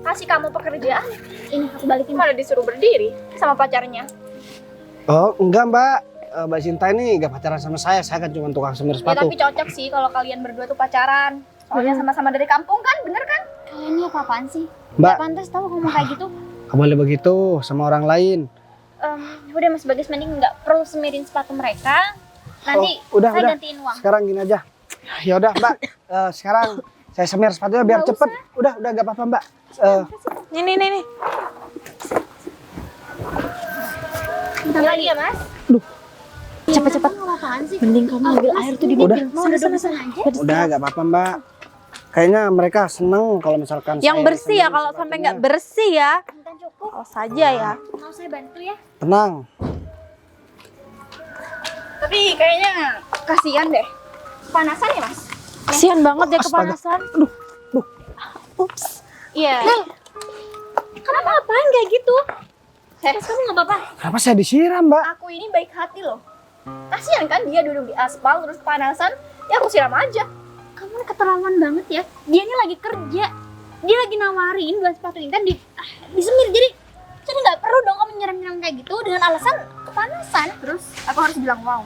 kasih kamu pekerjaan, Ini aku balikin. malah disuruh berdiri sama pacarnya. Oh, enggak, Mbak. Mbak Cinta ini gak pacaran sama saya kan cuma tukang semir Ya sepatu. tapi cocok sih kalau kalian berdua tuh pacaran. Soalnya sama-sama dari kampung kan, bener kan? Kalian ini apa-apaan sih? Mbak. Nggak pantas tahu ngomong kayak gitu. Gak boleh begitu sama orang lain. Udah Mas Bagas, mending nggak perlu semirin sepatu mereka. Nanti Udah. saya gantiin uang. Sekarang gini aja. Ya udah, Mbak. Sekarang saya semir sepatunya biar Nggak cepet. Udah gak apa-apa, Mbak. Nih. Bentar lagi ya Mas. Cepet-cepet. Apaan sih? Mending kamu ambil air tuh di Udah. mobil. Sana. Udah gak apa-apa, Mbak. Kayaknya mereka seneng kalau misalkan Yang saya bersih ya, semirin kalau sampai sepatunya. nggak bersih ya. Bukan cukup. Oh saja ya. Mau saya bantu ya? Tenang. Tapi kayaknya kasihan deh. Panasan ya Mas? Kasian banget ya Astaga. kepanasan. Ups. Iya. Kamu ngapain kayak gitu? Mas, kamu nggak apa-apa? Kenapa saya disiram, Mbak? Aku ini baik hati loh. Kasihan kan dia duduk di aspal terus panasan. Ya aku siram aja. Kamu ini keterlaluan banget ya. Dia ini lagi kerja. Dia lagi nawarin buat sepatu intan disemir. Jadi nggak perlu dong kamu nyiram-nyiram kayak gitu dengan alasan kepanasan. Terus aku harus bilang wow.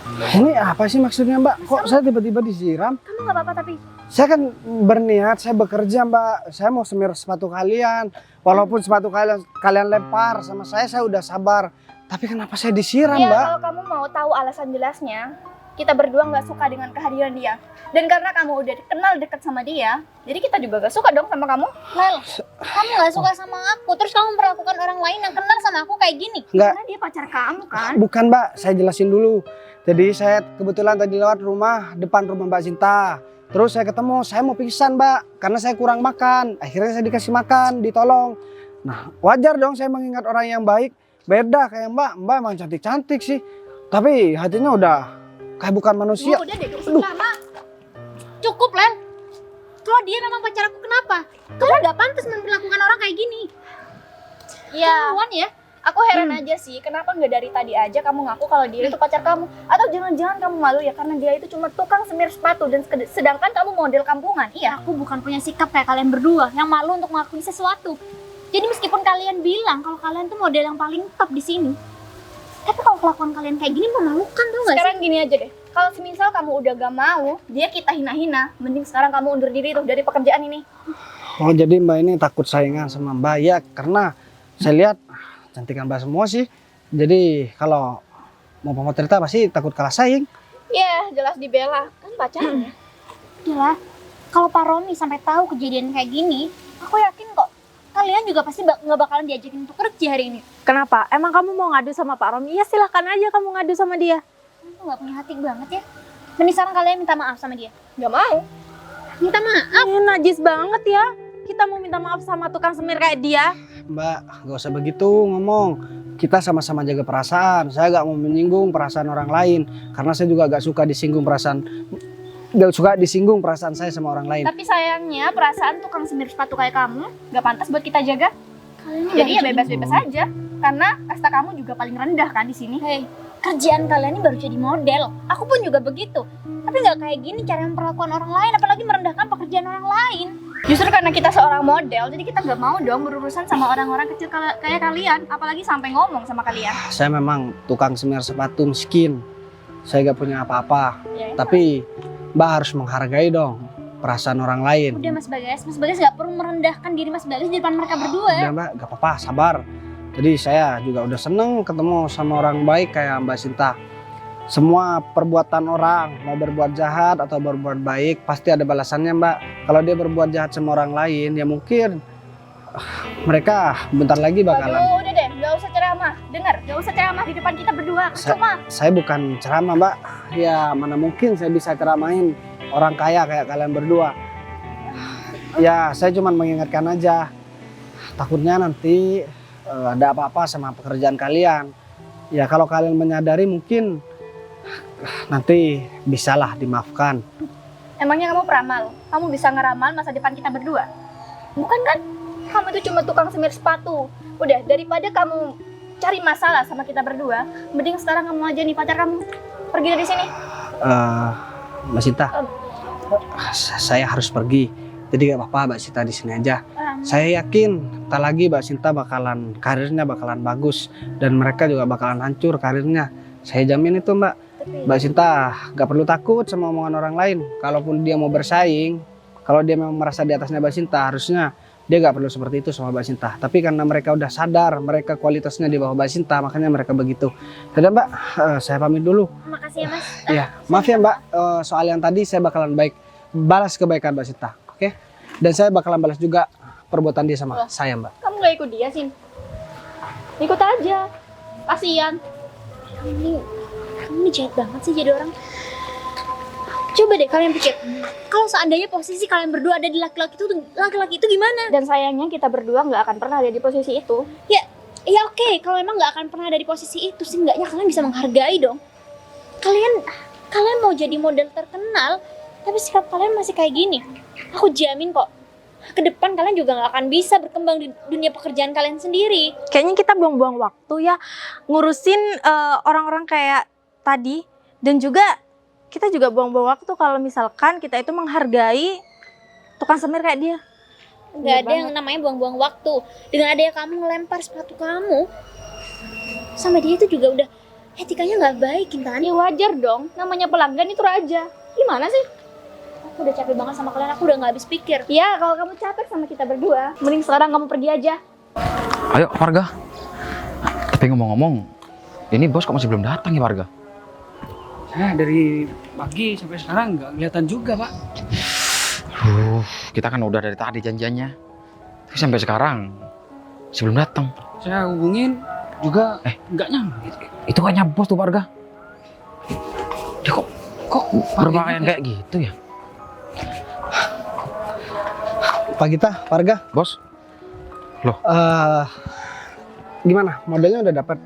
Ini apa sih maksudnya, Mbak? Kok saya tiba-tiba disiram? Kamu nggak apa-apa tapi Saya kan berniat, saya bekerja, Mbak. Saya mau semir sepatu kalian. Walaupun sepatu kalian lempar sama saya udah sabar. Tapi kenapa saya disiram, Ya Mbak? kalau kamu mau tahu alasan jelasnya, kita berdua nggak suka dengan kehadiran dia. Dan karena kamu udah kenal dekat sama dia, jadi kita juga gak suka dong sama kamu. Lel, kamu nggak suka sama aku. Terus kamu memperlakukan orang lain yang kenal sama aku kayak gini. Enggak, Karena dia pacar kamu kan. bukan, Mbak. Saya jelasin dulu. Jadi saya kebetulan tadi lewat depan rumah Mbak Cinta. Terus saya ketemu, saya mau pingsan, Mbak. Karena saya kurang makan. Akhirnya saya dikasih makan, ditolong. Nah, wajar dong saya mengingat orang yang baik. Beda kayak Mbak. Mbak emang cantik-cantik sih. Tapi hatinya udah kayak bukan manusia. Udah deh, gak usah drama. Cukup, Lel. Kalau dia memang pacar aku, kenapa? Kamu nggak pantas memperlakukan orang kayak gini. Ya, Keterlaluan ya. Aku heran aja sih, kenapa nggak dari tadi aja kamu ngaku kalau dia itu pacar kamu? Atau jangan-jangan kamu malu ya karena dia itu cuma tukang semir sepatu dan sedangkan kamu model kampungan? Iya. Aku bukan punya sikap kayak kalian berdua yang malu untuk ngelakuin sesuatu. Jadi meskipun kalian bilang kalau kalian tuh model yang paling top di sini, tapi kalau kelakuan kalian kayak gini memalukan tuh nggak sih? Sekarang gini aja deh, kalau semisal kamu udah gak mau, dia kita hina-hina, mending sekarang kamu undur diri tuh dari pekerjaan ini. Oh jadi Mbak ini takut saingan sama Mbak ya? Karena saya lihat cantikan Mbak semua sih. Jadi kalau mau pemotretan pasti takut kalah saing. Ya, jelas dibela, kan pacarnya. Udah, kalau Pak Romi sampai tahu kejadian kayak gini, aku yakin kok kalian juga pasti nggak bakalan diajakin untuk kerja hari ini. Kenapa? Emang kamu mau ngadu sama Pak Romi? Ya silahkan aja kamu ngadu sama dia. Kamu nggak punya hati banget ya. Mending sekarang kalian minta maaf sama dia. Gak mau. Minta maaf. Najis banget ya. Kita mau minta maaf sama tukang semir kayak dia. Mbak gak usah begitu ngomong. Kita sama-sama jaga perasaan. Saya gak mau menyinggung perasaan orang lain. Karena saya juga gak suka disinggung perasaan saya sama orang lain. Tapi sayangnya perasaan tukang semir sepatu kayak kamu gak pantas buat kita jaga. Kalian Jadi ya bebas-bebas aja. Karena kasta kamu juga paling rendah kan di sini. Hei, kerjaan kalian ini baru jadi model. Aku pun juga begitu. Tapi nggak kayak gini cara memperlakukan orang lain, apalagi merendahkan pekerjaan orang lain. Justru karena kita seorang model, jadi kita nggak mau dong berurusan sama orang-orang kecil kayak kalian, apalagi sampai ngomong sama kalian. Saya memang tukang semir sepatu miskin. Saya gak punya apa-apa. Ya, Tapi Mbak harus menghargai dong perasaan orang lain. Udah Mas Bagas nggak perlu merendahkan diri Mas Bagas di depan mereka berdua ya. Udah Mbak, gak apa-apa, sabar. Jadi saya juga udah seneng ketemu sama orang baik kayak Mbak Sinta. Semua perbuatan orang, mau berbuat jahat atau berbuat baik, pasti ada balasannya Mbak. Kalau dia berbuat jahat sama orang lain, ya mungkin mereka bentar lagi bakalan. Aduh, udah deh, nggak usah ceramah. Dengar, nggak usah ceramah di depan kita berdua. Cuma Saya bukan ceramah Mbak. Ya mana mungkin saya bisa ceramahin orang kaya kayak kalian berdua. Ya saya cuma mengingatkan aja. Takutnya nanti ada apa-apa sama pekerjaan kalian. Ya kalau kalian menyadari mungkin nanti bisalah dimaafkan. emangnya kamu peramal? Kamu bisa ngeramal masa depan kita berdua? Bukan kan? Kamu itu cuma tukang semir sepatu. Udah, daripada kamu cari masalah sama kita berdua, mending sekarang kamu aja nih pacar kamu. Pergi dari sini. Mbak Sinta, saya harus pergi. Jadi gak apa-apa Mbak Sinta di sini aja. Saya yakin tak lagi Mbak Sinta karirnya bakalan bagus dan mereka juga bakalan hancur karirnya. Saya jamin itu Mbak. Mbak Sinta gak perlu takut sama omongan orang lain. Kalaupun dia mau bersaing, kalau dia memang merasa di atasnya Mbak Sinta, harusnya dia gak perlu seperti itu sama Mbak Sinta. Tapi karena mereka udah sadar, mereka kualitasnya di bawah Mbak Sinta, makanya mereka begitu. Dadah Mbak, saya pamit dulu. Makasih ya Mas. Iya, maaf ya Mbak, soal yang tadi saya bakalan balas kebaikan Mbak Sinta, oke? Dan saya bakalan balas juga perbuatan dia sama saya Mbak. Kamu gak ikut dia, Sin? Ikut aja. Kasian. Kamu ini jahat banget sih jadi orang. Coba deh kalian pikir, kalau seandainya posisi kalian berdua ada di laki-laki itu gimana? Dan sayangnya kita berdua nggak akan pernah ada di posisi itu. Ya oke, kalau emang nggak akan pernah ada di posisi itu, seenggaknya kalian bisa menghargai dong. Kalian mau jadi model terkenal, tapi sikap kalian masih kayak gini. Aku jamin kok, ke depan kalian juga nggak akan bisa berkembang di dunia pekerjaan kalian sendiri. Kayaknya kita buang-buang waktu ya ngurusin orang-orang kayak tadi. Dan juga kita juga buang-buang waktu kalau misalkan kita itu menghargai tukang semir kayak dia. Nggak ada yang namanya buang-buang waktu. Dengan adanya kamu ngelempar sepatu kamu sama dia itu juga udah etikanya nggak baik kan? Ya wajar dong, namanya pelanggan itu raja. Gimana sih? Aku udah capek banget sama kalian, aku udah nggak habis pikir. Ya kalau kamu capek sama kita berdua, mending sekarang kamu pergi aja. Ayo warga. Tapi ngomong-ngomong, ini bos kok masih belum datang ya warga? Saya dari pagi sampai sekarang nggak kelihatan juga Pak. Kita kan udah dari tadi janjiannya. Tapi sampai sekarang masih belum datang. Saya hubungin juga nggak nyambung. Itu kayaknya bos tuh warga. Dia kok berpakaian kayak gitu ya? Pak Gita, warga. Bos? Loh? Gimana? Modelnya udah dapat?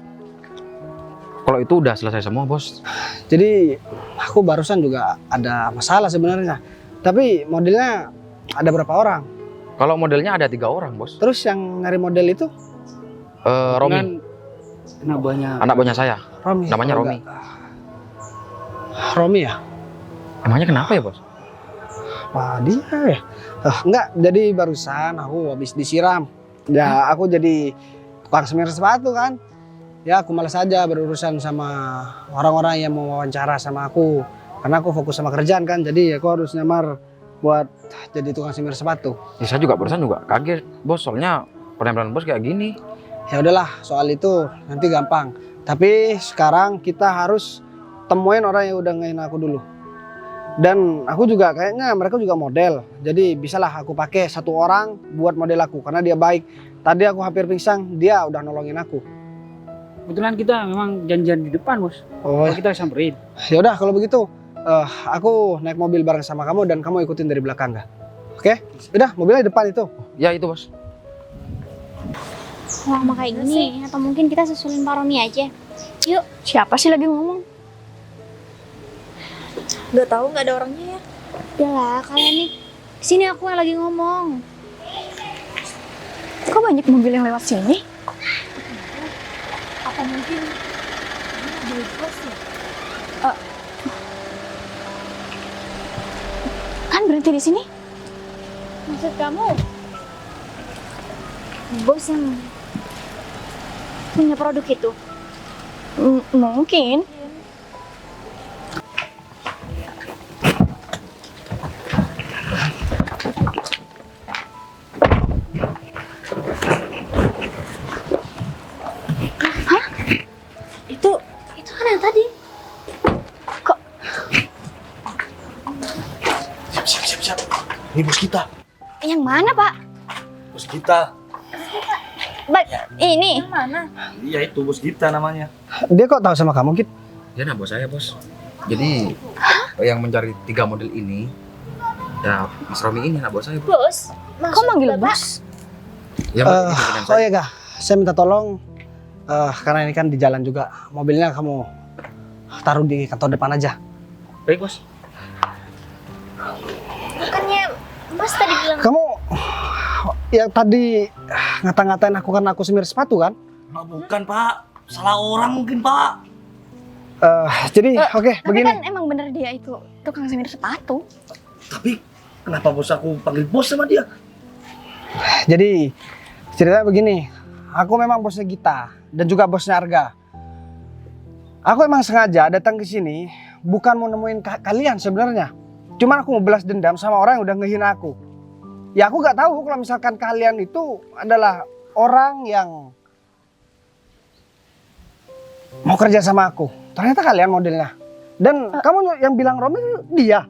Kalau itu udah selesai semua bos. Jadi aku barusan juga ada masalah sebenarnya. Tapi modelnya ada berapa orang? Kalau modelnya ada 3 orang bos. Terus yang nyari model itu? Romi. Dengan anak buahnya Anak buahnya saya. Romi. Namanya Oh, Romi. enggak. Romi ya? Emangnya kenapa ya, Bos? Apa dia ya? Enggak, jadi barusan aku habis disiram. Ya, aku jadi tukang semir sepatu kan. Ya, aku malas aja berurusan sama orang-orang yang mau wawancara sama aku. Karena aku fokus sama kerjaan kan, jadi aku harus nyamar buat jadi tukang semir sepatu. Ya, saya juga barusan juga kaget, Bos. Soalnya penampilan Bos kayak gini. Ya udahlah, soal itu nanti gampang. Tapi sekarang kita harus temuin orang yang udah ngehina aku dulu. Dan aku juga kayaknya mereka juga model. Jadi bisalah aku pakai satu orang buat model aku karena dia baik. Tadi aku hampir pingsan, dia udah nolongin aku. kebetulan kita memang janjian di depan, Bos. Oh, Kalau kita samperin. ya udah kalau begitu aku naik mobil bareng sama kamu dan kamu ikutin dari belakang dah. Oke? Udah, mobilnya di depan itu. Ya itu, Bos. Lama kayak gini, atau mungkin kita susulin Pak Romi aja. Yuk. Siapa sih lagi ngomong? Nggak tahu, nggak ada orangnya ya. Udahlah, kalian nih. Sini aku yang lagi ngomong. Kok banyak mobil yang lewat sini? Apa mungkin mobil bos ya? Kan berhenti di sini? Maksud kamu? Bos yang punya produk itu? Mungkin. Itu kan yang tadi. Siap. Ini bos kita. Yang mana, Pak? Bos kita. Ini. Mana? Iya itu bos kita namanya. Dia kok tahu sama kamu, Kit? Dia anak bos saya, Bos. Jadi yang mencari 3 model ini, ya Mas Romi ini anak bos saya, Bos. Bos? Kok manggil bos? Ya, Mbak, ini pimpinan Oh saya. ya, Kak. Saya minta tolong karena ini kan di jalan juga. Mobilnya kamu taruh di kantor depan aja. Baik, Bos. Bukannya Bos tadi bilang Kamu yang tadi ngata-ngatain aku karena aku semir sepatu kan? Nah, bukan Pak, salah orang mungkin Pak. Jadi oke Tapi begini. kan emang bener dia itu tukang semir sepatu. Tapi kenapa bos aku panggil bos sama dia? Jadi ceritanya begini. Aku memang bosnya Gita dan juga bosnya Arga. Aku emang sengaja datang ke sini bukan mau nemuin kalian sebenarnya. Cuman aku mau balas dendam sama orang yang udah ngehina aku. Ya aku nggak tahu kalau misalkan kalian itu adalah orang yang mau kerja sama aku. Ternyata kalian modelnya. Dan kamu yang bilang Romi dia.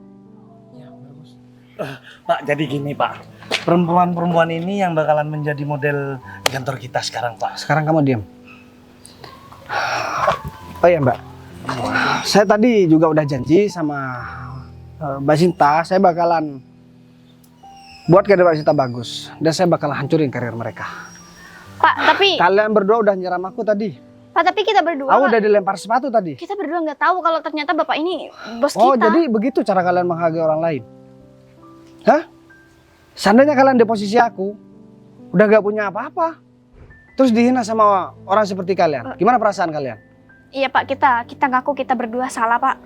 Pak, jadi gini Pak. Perempuan-perempuan ini yang bakalan menjadi model di kantor kita sekarang Pak. Sekarang kamu diam. Oh iya Mbak. Saya tadi juga udah janji sama Mbak Sinta. Saya bakalan buat karir Mbak Sinta bagus. Dan saya bakalan hancurin karir mereka. Pak, tapi Kalian berdua udah nyiram aku tadi. Pak, tapi kita berdua Aku udah dilempar sepatu tadi. kita berdua nggak tahu kalau ternyata Bapak ini bos Oh kita. jadi begitu cara kalian menghargai orang lain? Hah? Seandainya kalian di posisi aku, udah gak punya apa-apa, terus dihina sama orang seperti kalian, gimana perasaan kalian? Iya Pak, kita ngaku kita berdua salah Pak.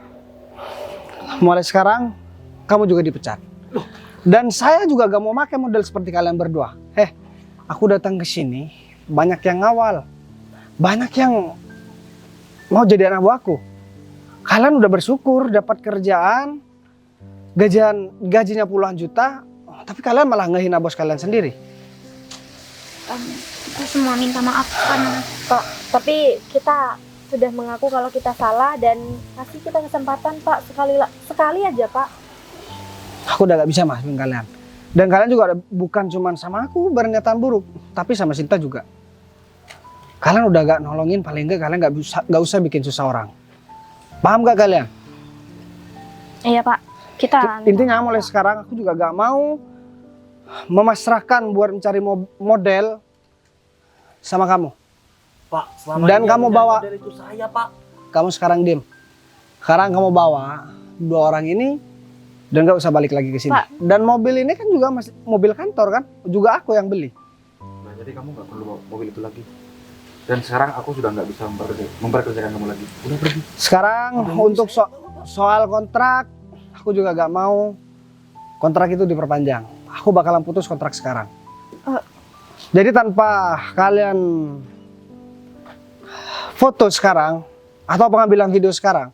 Mulai sekarang, kamu juga dipecat. Dan saya juga gak mau pakai model seperti kalian berdua. Aku datang ke sini, banyak yang ngawal, banyak yang mau jadi anak buahku. Kalian udah bersyukur dapat kerjaan, gajinya puluhan juta, tapi kalian malah ngehina bos kalian sendiri. kita semua minta maaf karena Pak, tapi kita sudah mengaku kalau kita salah dan kasih kita kesempatan Pak sekali aja Pak. Aku udah gak bisa maafin kalian. Dan kalian juga bukan cuma sama aku berniatan buruk, tapi sama Sinta juga. Kalian udah gak nolongin, paling enggak kalian gak usah bikin susah orang. Paham gak kalian? Iya Pak, kita Intinya mulai sekarang aku juga gak mau memasrahkan buat mencari model sama kamu. Pak, selama Dan ini kamu yang bawa- model itu saya Pak. Kamu sekarang diem. Sekarang kamu bawa 2 orang ini dan gak usah balik lagi ke sini. Pak. Dan mobil ini kan juga masih mobil kantor kan? Juga aku yang beli. Nah, jadi kamu nggak perlu bawa mobil itu lagi. Dan sekarang aku sudah nggak bisa memperkerjakan kamu lagi. Udah pergi. Sekarang untuk soal kontrak, aku juga gak mau kontrak itu diperpanjang. Aku bakalan putus kontrak sekarang. Jadi tanpa kalian foto sekarang atau pengambilan video sekarang,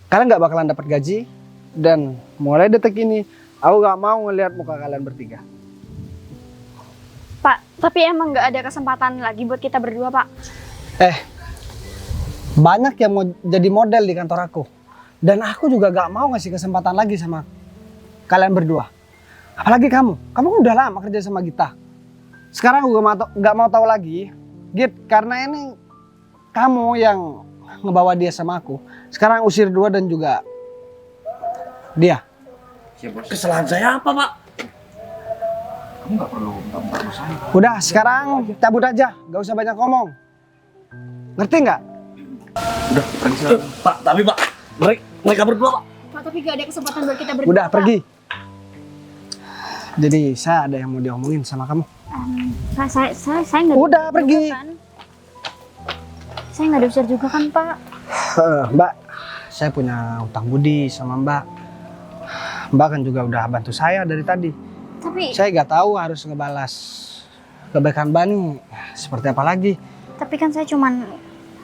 kalian gak bakalan dapat gaji. Dan mulai detik ini, aku gak mau ngelihat muka kalian bertiga. Pak, tapi emang nggak ada kesempatan lagi buat kita berdua, Pak. Banyak yang mau jadi model di kantor aku. Dan aku juga gak mau ngasih kesempatan lagi sama kalian berdua. Apalagi kamu. Kamu kan udah lama kerja sama Gita. Sekarang aku gak mau tahu lagi, Git, karena ini kamu yang ngebawa dia sama aku. Sekarang usir dua dan juga dia. Kesalahan saya apa, Pak? Kamu nggak perlu saya. Udah, sekarang cabut aja. Gak usah banyak ngomong. Ngerti nggak? Udah pergi sekarang. Pak, tapi Pak, mereka berdua, Pak. Pak, tapi nggak ada kesempatan buat kita berdua. Udah, Pak. pergi. Jadi saya ada yang mau diomongin sama kamu. Pak, saya nggak Udah, diusir pergi. juga kan? Saya nggak diusir juga kan, Pak? Mbak, saya punya utang budi sama Mbak. Mbak kan juga udah bantu saya dari tadi. Tapi Saya nggak tahu harus ngebalas kebaikan Mbak nih seperti apa lagi. tapi kan saya cuman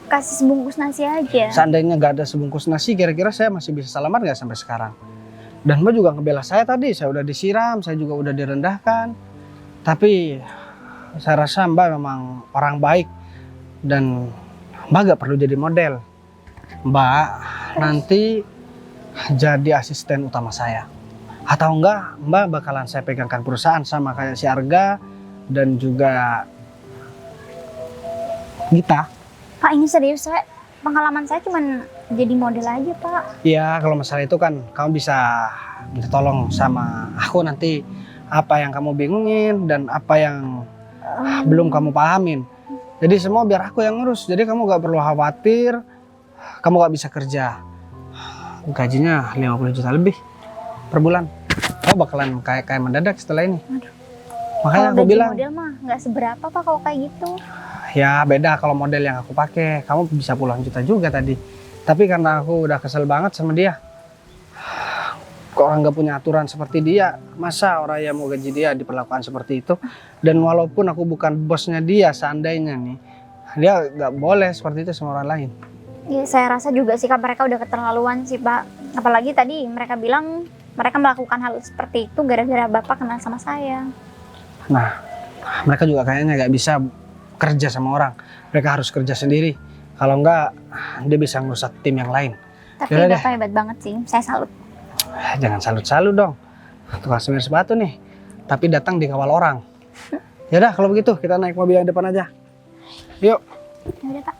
kasih sebungkus nasi aja. Seandainya nggak ada sebungkus nasi, kira-kira saya masih bisa selamat nggak sampai sekarang? Dan Mbak juga ngebela saya tadi, saya udah disiram, saya juga udah direndahkan. Tapi saya rasa Mbak memang orang baik dan Mbak nggak perlu jadi model. Mbak nanti jadi asisten utama saya. Atau enggak, Mbak bakalan saya pegangkan perusahaan sama kayak si Arga dan juga Gita. Pak, ini serius, saya pengalaman saya cuman jadi model aja, Pak. Iya, kalau masalah itu kan kamu bisa minta tolong sama aku nanti apa yang kamu bingungin dan apa yang belum kamu pahamin. Jadi semua biar aku yang ngurus. Jadi kamu gak perlu khawatir kamu gak bisa kerja. Gajinya 50 juta lebih per bulan. Kamu bakalan kayak mendadak setelah ini. Makanya Kalau aku gaji bilang, model mah nggak seberapa, Pak, kalau kayak gitu. ya beda kalau model yang aku pakai. Kamu bisa puluhan juta juga tadi. Tapi karena aku udah kesel banget sama dia. Kok orang gak punya aturan seperti dia, masa orang yang mau gaji dia diperlakukan seperti itu? Dan walaupun aku bukan bosnya dia, seandainya nih, dia gak boleh seperti itu sama orang lain. Ya, saya rasa juga sikap mereka udah keterlaluan sih, Pak. Apalagi tadi mereka bilang mereka melakukan hal seperti itu gara-gara Bapak kenal sama saya. Nah, mereka juga kayaknya gak bisa kerja sama orang. Mereka harus kerja sendiri. Kalau enggak, dia bisa ngerusak tim yang lain. Tapi Yaudah deh. Bapak hebat banget sih, saya salut. Jangan salut-salut dong. Tukang semir sepatu nih. Tapi datang dikawal orang. Yaudah kalau begitu kita naik mobil yang depan aja. Yuk. Ya udah, Pak.